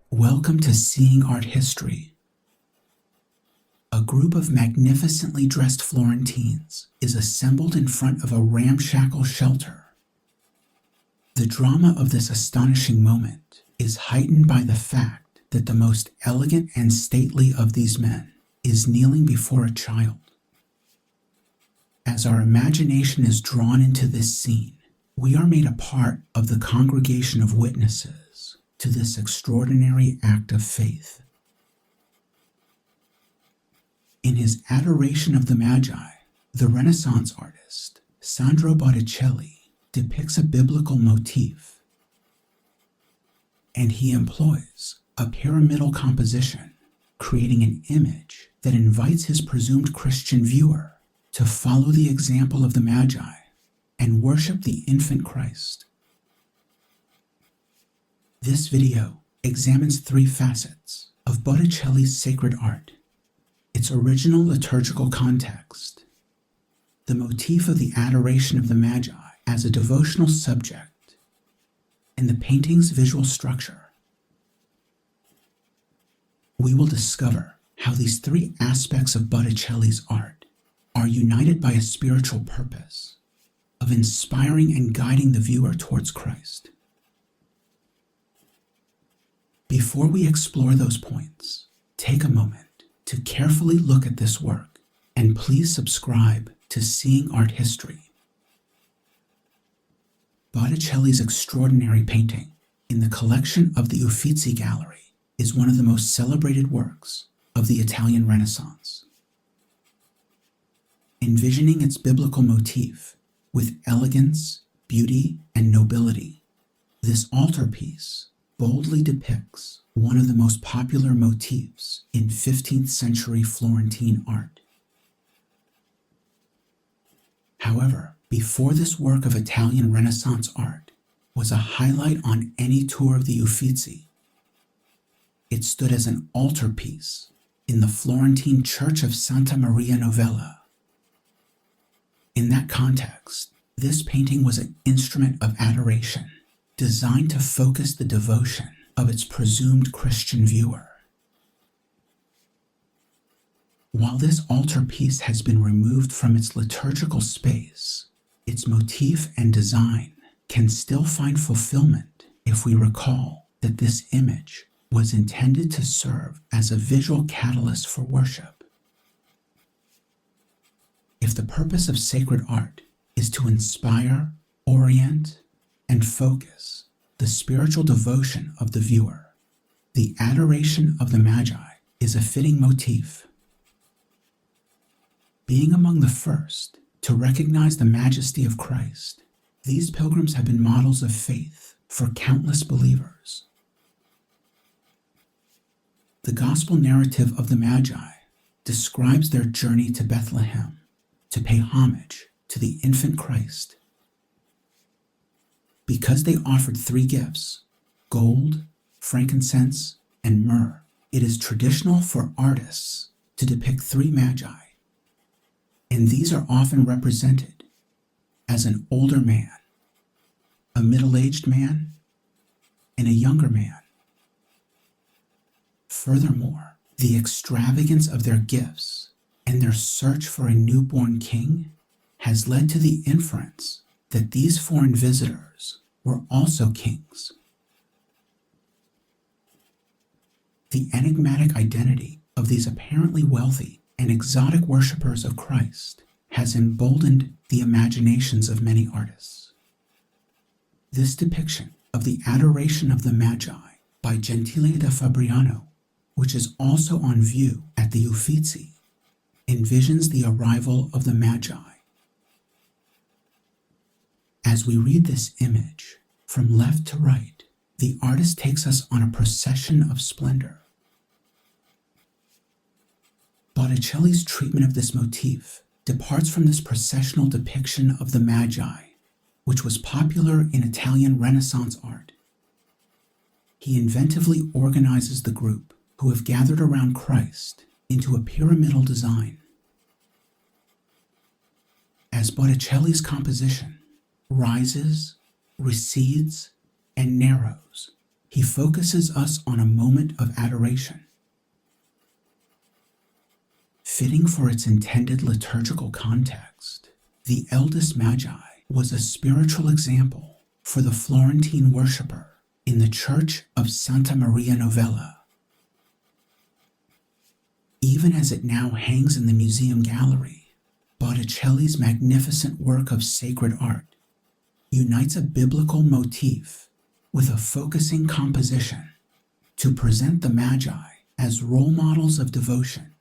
Welcome to Seeing Art History. A group of magnificently dressed Florentines is assembled in front of a ramshackle shelter. The drama of this astonishing moment is heightened by the fact that the most elegant and stately of these men is kneeling before a child. As our imagination is drawn into this scene, we are made a part of the congregation of witnesses to this extraordinary act of faith. In his Adoration of the Magi, the Renaissance artist Sandro Botticelli depicts a biblical motif, and he employs a pyramidal composition, creating an image that invites his presumed Christian viewer to follow the example of the Magi and worship the infant Christ. This video examines three facets of Botticelli's sacred art: its original liturgical context, the motif of the Adoration of the Magi as a devotional subject, and the painting's visual structure. We will discover how these three aspects of Botticelli's art are united by a spiritual purpose of inspiring and guiding the viewer towards Christ. Before we explore those points, take a moment to carefully look at this work, and please subscribe to Seeing Art History. Botticelli's extraordinary painting in the collection of the Uffizi Gallery is one of the most celebrated works of the Italian Renaissance. Envisioning its biblical motif with elegance, beauty, and nobility, this altarpiece boldly depicts one of the most popular motifs in 15th century Florentine art. However, before this work of Italian Renaissance art was a highlight on any tour of the Uffizi, it stood as an altarpiece in the Florentine church of Santa Maria Novella. In that context, this painting was an instrument of adoration, designed to focus the devotion of its presumed Christian viewer. While this altarpiece has been removed from its liturgical space, its motif and design can still find fulfillment if we recall that this image was intended to serve as a visual catalyst for worship. If the purpose of sacred art is to inspire, orient, and focus the spiritual devotion of the viewer, the Adoration of the Magi is a fitting motif. Being among the first to recognize the majesty of Christ, these pilgrims have been models of faith for countless believers. The gospel narrative of the Magi describes their journey to Bethlehem to pay homage to the infant Christ. Because they offered three gifts, gold, frankincense, and myrrh, it is traditional for artists to depict three magi, and these are often represented as an older man, a middle-aged man, and a younger man. Furthermore, the extravagance of their gifts and their search for a newborn king has led to the inference that these foreign visitors were also kings. The enigmatic identity of these apparently wealthy and exotic worshippers of Christ has emboldened the imaginations of many artists. This depiction of the Adoration of the Magi by Gentile da Fabriano, which is also on view at the Uffizi, envisions the arrival of the Magi. As we read this image, from left to right, the artist takes us on a procession of splendor. Botticelli's treatment of this motif departs from this processional depiction of the Magi, which was popular in Italian Renaissance art. He inventively organizes the group who have gathered around Christ into a pyramidal design. As Botticelli's composition rises, recedes, and narrows, he focuses us on a moment of adoration. Fitting for its intended liturgical context, the eldest Magi was a spiritual example for the Florentine worshipper in the church of Santa Maria Novella. Even as it now hangs in the museum gallery, Botticelli's magnificent work of sacred art unites a biblical motif with a focusing composition to present the Magi as role models of devotion